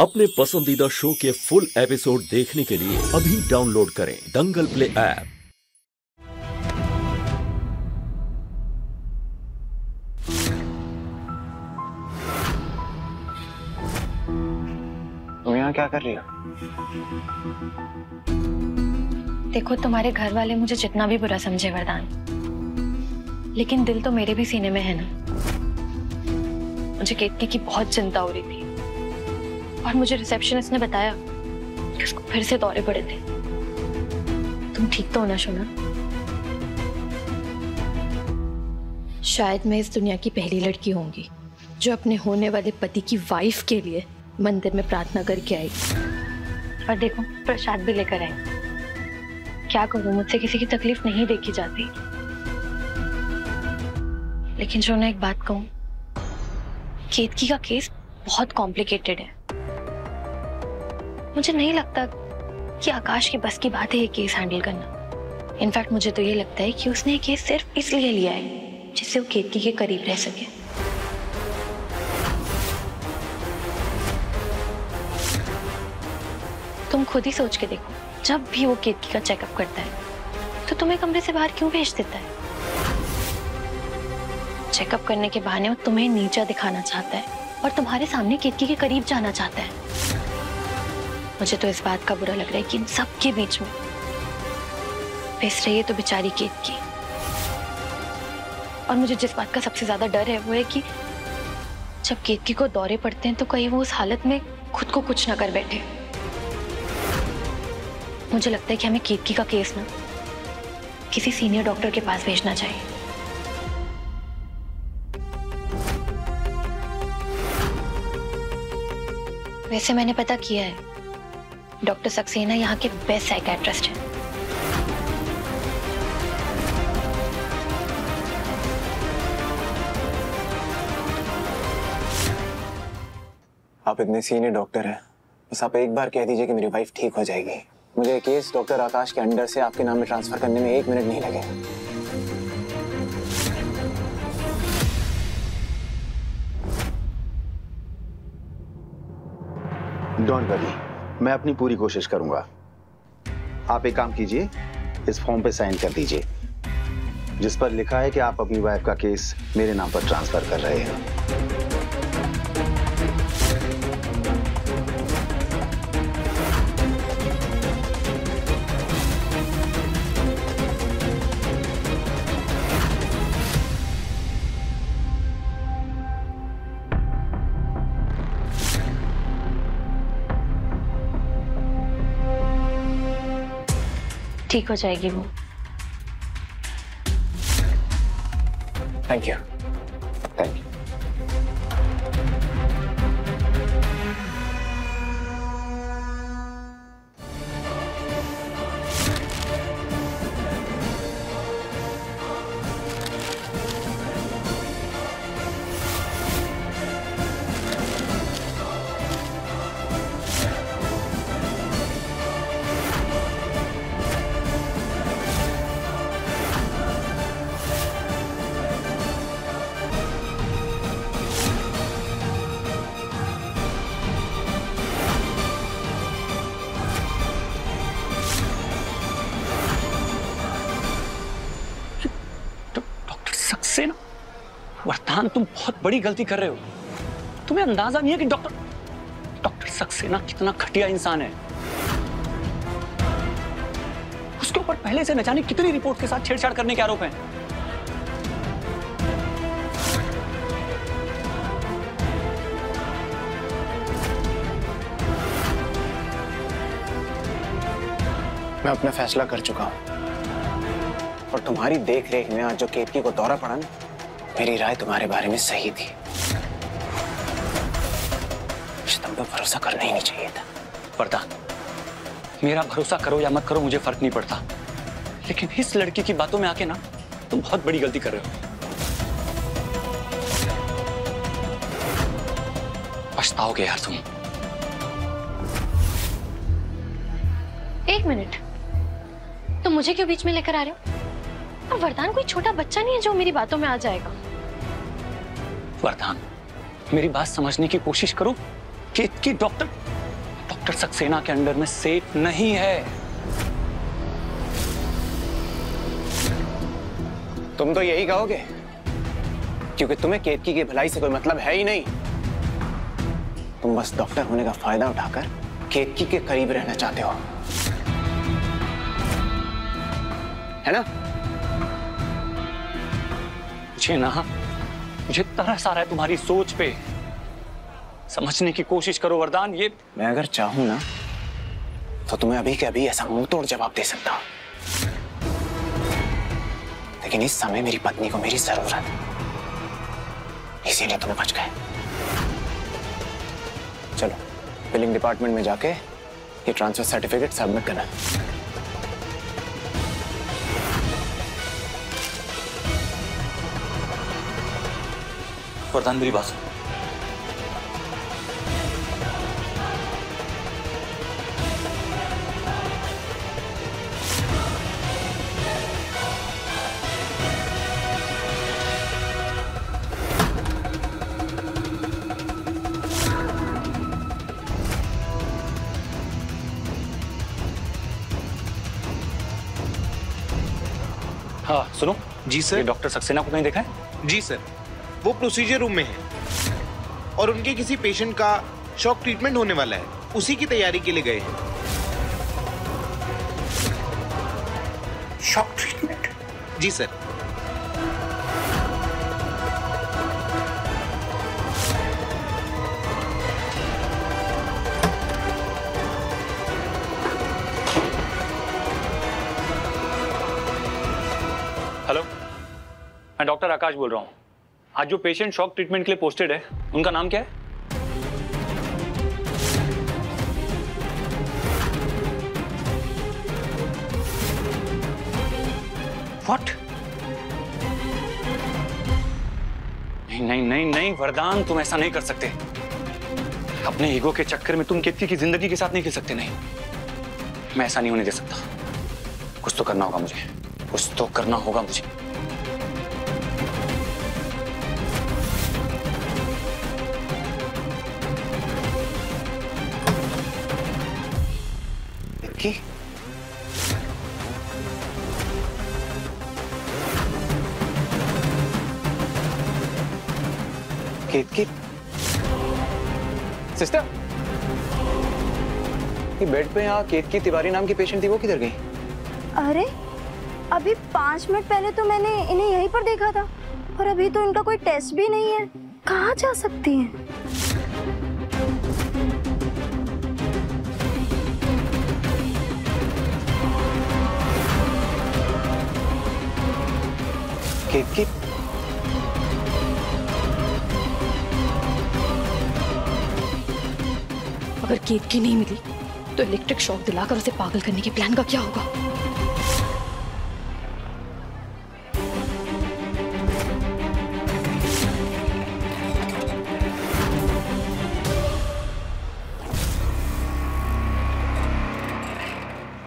अपने पसंदीदा शो के फुल एपिसोड देखने के लिए अभी डाउनलोड करें दंगल प्ले ऐप। तुम यहाँ क्या कर रही हो? देखो, तुम्हारे घर वाले मुझे जितना भी बुरा समझे वरदान, लेकिन दिल तो मेरे भी सीने में है ना। मुझे केतकी की बहुत चिंता हो रही थी और मुझे रिसेप्शनिस्ट ने बताया कि उसको फिर से दौरे पड़े थे। तुम ठीक तो हो ना शोना? शायद मैं इस दुनिया की पहली लड़की होंगी जो अपने होने वाले पति की वाइफ के लिए मंदिर में प्रार्थना करके आई और देखो प्रसाद भी लेकर आई। क्या करूं, मुझसे किसी की तकलीफ नहीं देखी जाती। लेकिन जो मैं एक बात कहूं, केतकी का केस बहुत कॉम्प्लिकेटेड है। मुझे नहीं लगता कि आकाश के बस की बात है ये केस हैंडल करना। इनफैक्ट मुझे तो ये लगता है कि उसने ये केस सिर्फ इसलिए लिया है जिससे वो केतकी के करीब रह सके। तुम खुद ही सोच के देखो, जब भी वो केतकी का चेकअप करता है तो तुम्हें कमरे से बाहर क्यों भेज देता है? चेकअप करने के बहाने वो तुम्हें नीचा दिखाना चाहता है और तुम्हारे सामने केतकी के करीब जाना चाहता है। मुझे तो इस बात का बुरा लग रहा है कि इन सब के बीच में फंस रही है तो बेचारी केतकी। और मुझे जिस बात का सबसे ज्यादा डर है वो है कि जब केतकी को दौरे पड़ते हैं तो कहीं वो उस हालत में खुद को कुछ ना कर बैठे। मुझे लगता है कि हमें केतकी का केस ना किसी सीनियर डॉक्टर के पास भेजना चाहिए। वैसे मैंने पता किया है, डॉक्टर सक्सेना यहाँ के बेस्ट साइकियाट्रिस्ट हैं। आप इतने सीनियर डॉक्टर हैं, बस आप एक बार कह दीजिए कि मेरी वाइफ ठीक हो जाएगी। मुझे केस डॉक्टर आकाश के अंडर से आपके नाम में ट्रांसफर करने में 1 मिनट नहीं लगेगा। डोंट वरी, मैं अपनी पूरी कोशिश करूंगा। आप एक काम कीजिए, इस फॉर्म पे साइन कर दीजिए जिस पर लिखा है कि आप अपनी वाइफ का केस मेरे नाम पर ट्रांसफर कर रहे हैं। ठीक हो जाएगी वो। Thank you. Thank you. Saxena, वरदान तुम बहुत बड़ी गलती कर रहे हो। तुम्हें अंदाजा नहीं है कि डॉक्टर सक्सेना कितना घटिया इंसान है। उसके ऊपर पहले से न जाने कितनी रिपोर्ट के साथ छेड़छाड़ करने के आरोप हैं। मैं अपना फैसला कर चुका हूं और तुम्हारी देखरेख में आज जो केतकी को दौरा पड़ा ना, मेरी राय तुम्हारे बारे में सही थी। तुम पर भरोसा करना ही नहीं चाहिए था। वरदान, मेरा भरोसा करो या मत करो मुझे फर्क नहीं पड़ता, लेकिन इस लड़की की बातों में आके ना तुम बहुत बड़ी गलती कर रहे हो। पछताओगे यार तुम। एक मिनट, तुम मुझे क्यों बीच में लेकर आ रहे हो? और वरदान कोई छोटा बच्चा नहीं है जो मेरी बातों में आ जाएगा। वरदान, मेरी बात समझने की कोशिश करो। केतकी डॉक्टर सक्सेना के अंडर में सेफ नहीं है। तुम तो यही कहोगे, क्योंकि तुम्हें केतकी की भलाई से कोई मतलब है ही नहीं। तुम बस डॉक्टर होने का फायदा उठाकर केतकी के करीब रहना चाहते हो, है ना? मुझे तरस आ रहा है तुम्हारी सोच पे। समझने की कोशिश करो वरदान। ये मैं अगर चाहूं ना तो तुम्हें अभी के अभी ऐसा मुंह तोड़ जवाब दे सकता हूं, लेकिन इस समय मेरी पत्नी को मेरी जरूरत, इसीलिए तुम्हें बच गए। चलो बिलिंग डिपार्टमेंट में जाके ये ट्रांसफर सर्टिफिकेट सबमिट करना। वरदान मेरी बात सुन। हाँ सुनो। जी सर। ये डॉक्टर सक्सेना को कहीं देखा है? जी सर, वो प्रोसीजर रूम में है और उनके किसी पेशेंट का शॉक ट्रीटमेंट होने वाला है, उसी की तैयारी के लिए गए हैं। Shock treatment? जी सर। हेलो, मैं डॉक्टर आकाश बोल रहा हूँ। आज जो पेशेंट शॉक ट्रीटमेंट के लिए पोस्टेड है, उनका नाम क्या है? व्हाट? नहीं वरदान, तुम ऐसा नहीं कर सकते। अपने ईगो के चक्कर में तुम केतकी की जिंदगी के साथ नहीं खेल सकते। नहीं, मैं ऐसा नहीं होने दे सकता। कुछ तो करना होगा मुझे, कुछ तो करना होगा मुझे। केतकी? केतकी? सिस्टर, ये बेड पे यहाँ केतकी तिवारी नाम की पेशेंट थी, वो किधर गई? अरे अभी 5 मिनट पहले तो मैंने इन्हें यहीं पर देखा था, और अभी तो इनका कोई टेस्ट भी नहीं है। कहाँ जा सकती हैं? केतकी? अगर केतकी नहीं मिली तो इलेक्ट्रिक शॉक दिलाकर उसे पागल करने के प्लान का क्या होगा?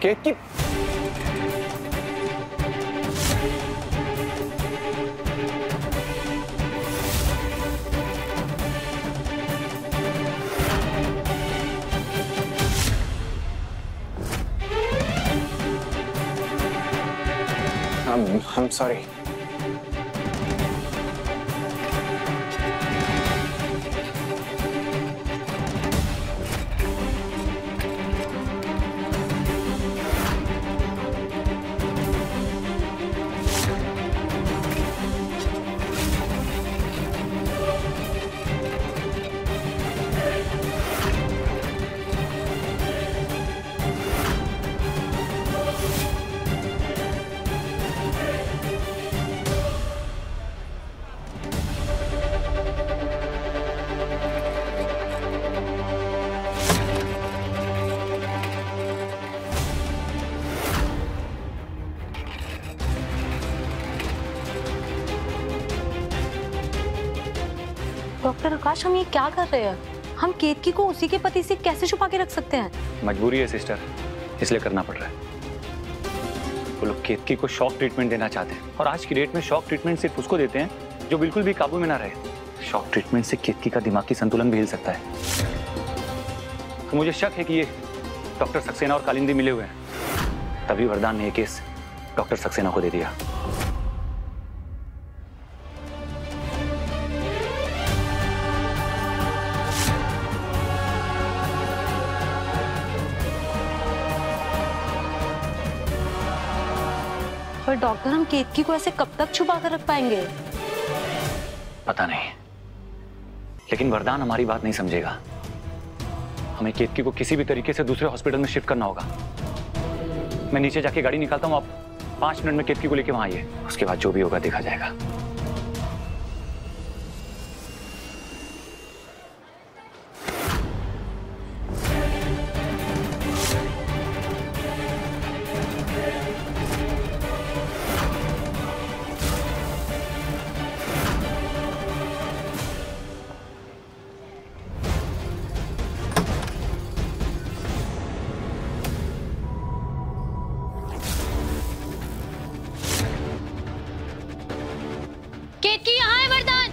केतकी? I'm sorry. डॉक्टर आकाश, हम ये क्या कर रहे हैं? हम केतकी को उसी के पति से कैसे छुपा के रख सकते हैं? मजबूरी है सिस्टर, इसलिए करना पड़ रहा है। वो लोग केतकी को शॉक ट्रीटमेंट देना चाहते हैं, और आज की डेट में शॉक ट्रीटमेंट सिर्फ उसको देते हैं जो बिल्कुल भी काबू में ना रहे। शॉक ट्रीटमेंट से केतकी का दिमागी संतुलन भी हिल सकता है। तो मुझे शक है कि ये डॉक्टर सक्सेना और कालिंदी मिले हुए हैं। तभी वरदान ने ये केस डॉक्टर सक्सेना को दे दिया। पर डॉक्टर, हम केतकी को ऐसे कब तक छुपा कर रख पाएंगे? पता नहीं, लेकिन वरदान हमारी बात नहीं समझेगा। हमें केतकी को किसी भी तरीके से दूसरे हॉस्पिटल में शिफ्ट करना होगा। मैं नीचे जाके गाड़ी निकालता हूँ, आप 5 मिनट में केतकी को लेके वहां आइए। उसके बाद जो भी होगा देखा जाएगा। केतकी यहाँ है वरदान।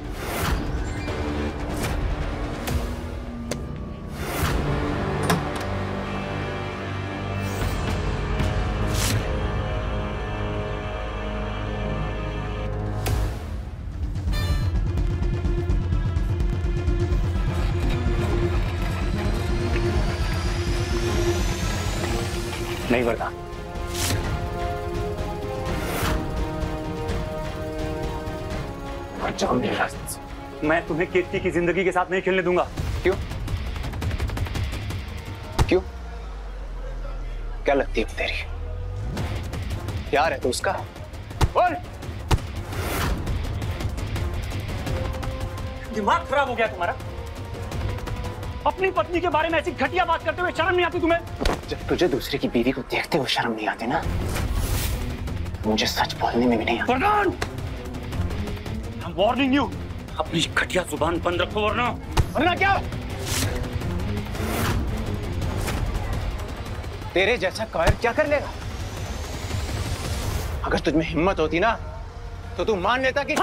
नहीं वरदान, जाओ मेरे रास्ते से। मैं तुम्हें केतकी की जिंदगी के साथ नहीं खेलने दूंगा। क्यों? क्यों? क्या लगती है तेरी? प्यार है तो उसका? बोल। दिमाग खराब हो गया तुम्हारा? अपनी पत्नी के बारे में ऐसी घटिया बात करते हुए शर्म नहीं आती तुम्हें? जब तुझे दूसरे की बीवी को देखते हुए शर्म नहीं आती ना, मुझे सच बोलने में भी नहीं आता। वरदान, I'm warning you, अपनी घटिया जुबान बंद रखो वरना क्या? तेरे जैसा कायर क्या कर लेगा? अगर तुझ में हिम्मत होती ना तो तू मान लेता कि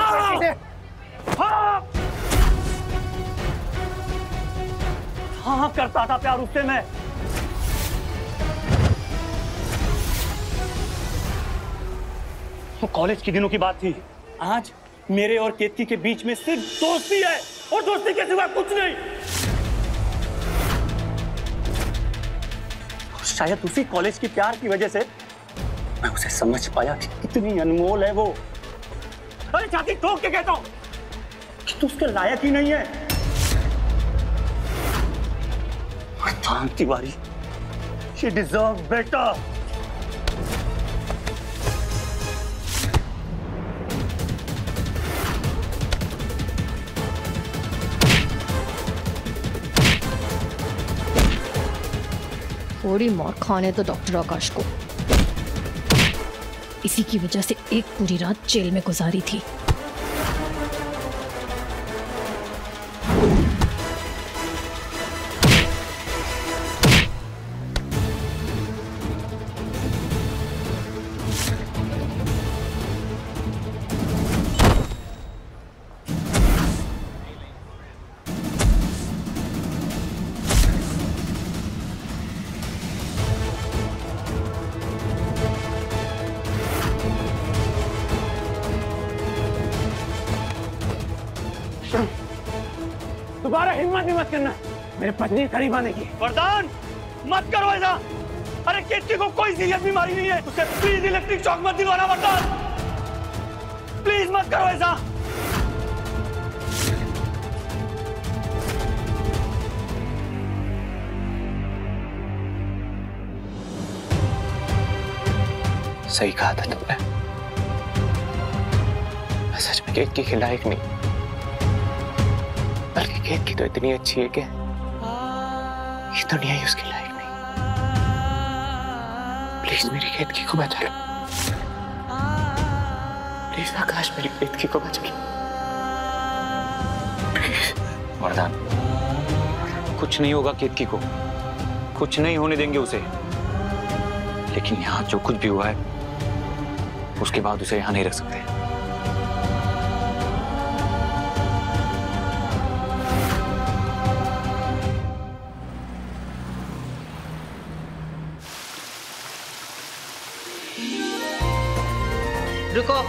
हाँ करता था प्यार उससे मैं। वो कॉलेज के दिनों की बात थी। आज मेरे और केतकी के बीच में सिर्फ दोस्ती है और दोस्ती के सिवा कुछ नहीं। शायद उसी कॉलेज के प्यार की वजह से मैं उसे समझ पाया कि कितनी अनमोल है वो। अरे छाती ठोक के कहता हूं कि तू उसके लायक ही नहीं है। वरदान तिवारी, she deserves better। थोड़ी मार खाने तो डॉक्टर आकाश को। इसी की वजह से एक पूरी रात जेल में गुजारी थी। दोबारा हिम्मत नहीं मत करना मेरे पत्नी के करीब आने की। वरदान, मत करो ऐसा। अरे केतकी को कोई सीरियस बीमारी नहीं है, उसे प्लीज इलेक्ट्रिक शॉक मत दिलवाना। वरदान प्लीज मत करो ऐसा। सही कहा था तुमने, मैं सच में केतकी के लायक नहीं, बल्कि केतकी तो इतनी अच्छी है कि ये दुनिया ही उसके लायक नहीं। प्लीज मेरी केतकी को बचा लो, प्लीज आकाश मेरी केतकी को बचा लो। वरदान, कुछ नहीं होगा केतकी को, कुछ नहीं होने देंगे उसे। लेकिन यहाँ जो कुछ भी हुआ है उसके बाद उसे यहाँ नहीं रख सकते। रुको।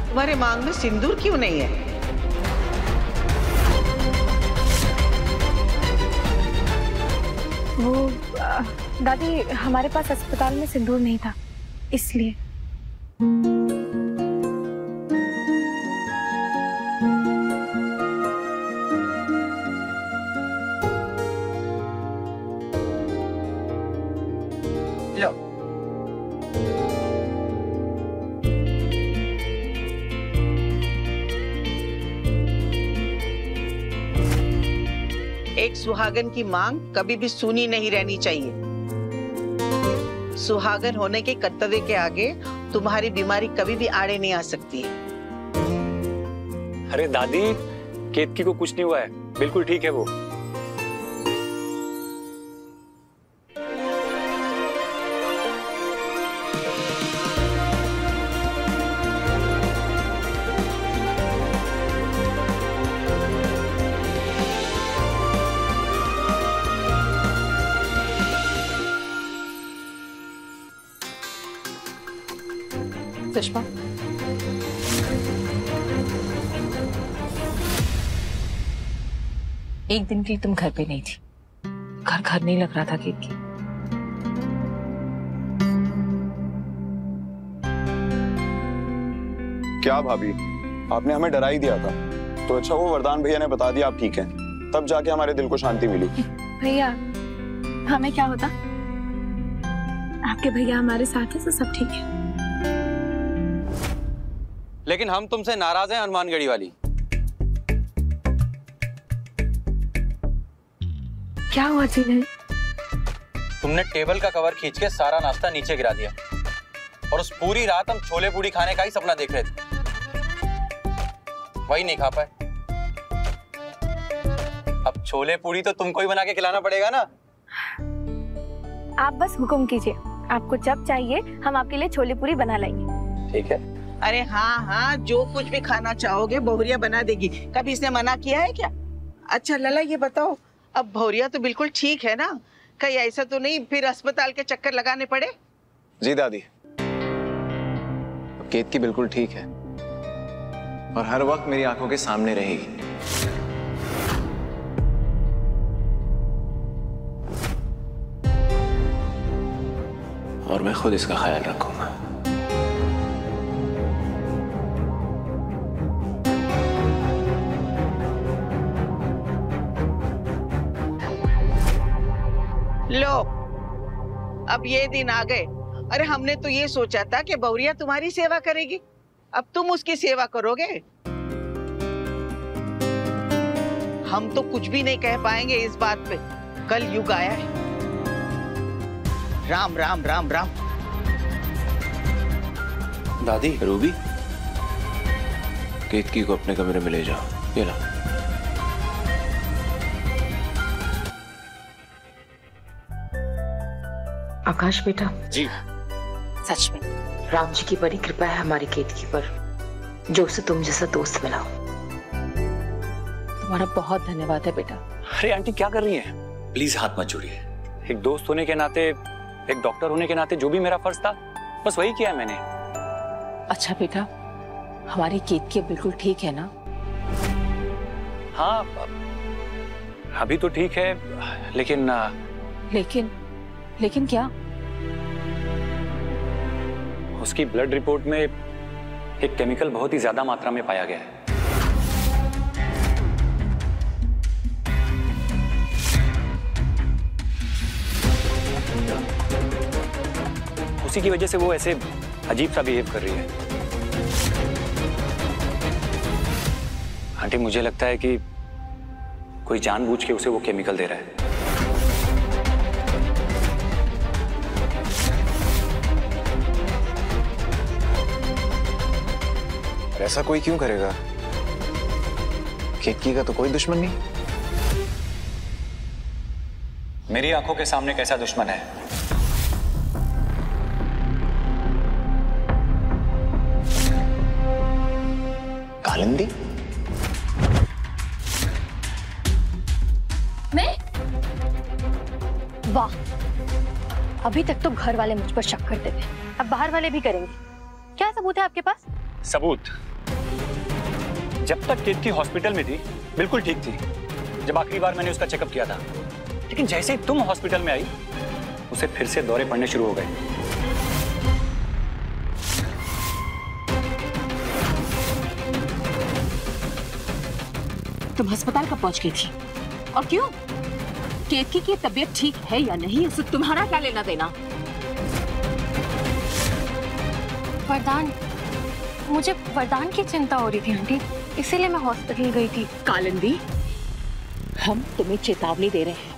तुम्हारे मांग में सिंदूर क्यों नहीं है? वो दादी, हमारे पास अस्पताल में सिंदूर नहीं था, इसलिए। लो। एक सुहागन की मांग कभी भी सूनी नहीं रहनी चाहिए। सुहागन होने के कर्तव्य के आगे तुम्हारी बीमारी कभी भी आड़े नहीं आ सकती है। अरे दादी, केतकी को कुछ नहीं हुआ है, बिल्कुल ठीक है वो। सुषमा, एक दिन के लिए तुम घर पे नहीं थी। घर घर नहीं लग रहा था केतकी। क्या भाभी, आपने हमें डरा ही दिया था, तो अच्छा वो वरदान भैया ने बता दिया आप ठीक हैं, तब जाके हमारे दिल को शांति मिली। भैया, हमें क्या होता? आपके भैया हमारे साथ हैं, तो सब ठीक है। लेकिन हम तुमसे नाराज हैं हनुमानगढ़ी वाली। क्या हुआ जी? तुमने टेबल का कवर खींच के सारा नाश्ता नीचे गिरा दिया, और उस पूरी रात हम छोले पूड़ी खाने का ही सपना देख रहे थे, वही नहीं खा पाए। अब छोले पूड़ी तो तुमको ही बना के खिलाना पड़ेगा ना। आप बस हुक्म कीजिए, आपको जब चाहिए हम आपके लिए छोले पूरी बना लाएंगे। ठीक है। अरे हाँ हाँ, जो कुछ भी खाना चाहोगे बहुरिया बना देगी। कभी इसने मना किया है क्या? अच्छा लला, ये बताओ, अब बहुरिया तो बिल्कुल ठीक है ना? कहीं ऐसा तो नहीं फिर अस्पताल के चक्कर लगाने पड़े? जी दादी, अब केतकी बिल्कुल ठीक है और हर वक्त मेरी आंखों के सामने रहेगी। और मैं खुद इसका ख्याल रखूंगा। लो, अब ये दिन आ गए। अरे हमने तो ये सोचा था कि बहुरिया तुम्हारी सेवा करेगी, अब तुम उसकी सेवा करोगे। हम तो कुछ भी नहीं कह पाएंगे इस बात पे। कल युग आया है। राम राम राम राम। दादी, रूबी, केतकी को अपने कमरे में ले जाओ। ये ला। आकाश बेटा। जी। सच में राम जी की बड़ी कृपा है हमारी केतकी पर, जो उसे तुम जैसा दोस्त मिला। तुम्हारा बहुत धन्यवाद है बेटा। अरे आंटी क्या कर रही हैं? प्लीज हाथ मत जोड़िए। एक दोस्त होने के नाते, एक डॉक्टर होने के नाते जो भी मेरा फर्ज था, बस वही किया मैंने। अच्छा बेटा, हमारी केतकी बिल्कुल ठीक है ना? हाँ, अभी तो ठीक है, लेकिन लेकिन क्या? उसकी ब्लड रिपोर्ट में एक केमिकल बहुत ही ज्यादा मात्रा में पाया गया है। उसी की वजह से वो ऐसे अजीब सा बिहेव कर रही है। आंटी, मुझे लगता है कि कोई जानबूझ के उसे वो केमिकल दे रहा है। ऐसा कोई क्यों करेगा? केतकी का तो कोई दुश्मन नहीं। मेरी आंखों के सामने कैसा दुश्मन है? कालिंदी? मैं? वाह, अभी तक तो घर वाले मुझ पर शक करते थे, अब बाहर वाले भी करेंगे। क्या सबूत है आपके पास? सबूत? जब तक केतकी हॉस्पिटल में थी बिल्कुल ठीक थी, जब आखिरी बार मैंने उसका चेकअप किया था। लेकिन जैसे ही तुम हॉस्पिटल में आई, उसे फिर से दौरे पड़ने शुरू हो गए। तुम अस्पताल कब पहुंच गई थी और क्यों? केतकी की तबीयत ठीक है या नहीं, इससे तुम्हारा क्या लेना देना? वरदान, मुझे वरदान की चिंता हो रही थी आंटी, इसीलिए मैं हॉस्पिटल गई थी। कालिंदी, हम तुम्हें चेतावनी दे रहे हैं,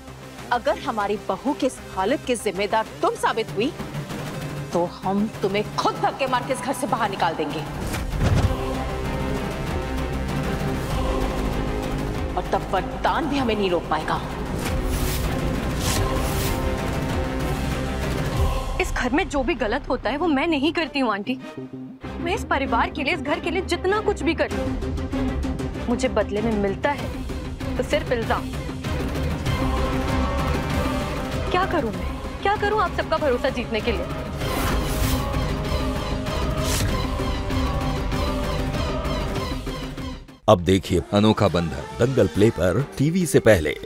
अगर हमारी बहू की इस हालत के जिम्मेदार तुम साबित हुई तो हम तुम्हें खुद धक्के मार के इस घर से बाहर निकाल देंगे। और तब वरदान भी हमें नहीं रोक पाएगा। इस घर में जो भी गलत होता है वो मैं नहीं करती हूँ आंटी। मैं इस परिवार के लिए, इस घर के लिए जितना कुछ भी कर लूं, मुझे बदले में मिलता है तो सिर्फ इल्जाम। क्या करूं मैं, क्या करूं आप सबका भरोसा जीतने के लिए? अब देखिए अनोखा बंधन दंगल प्ले पर टीवी से पहले।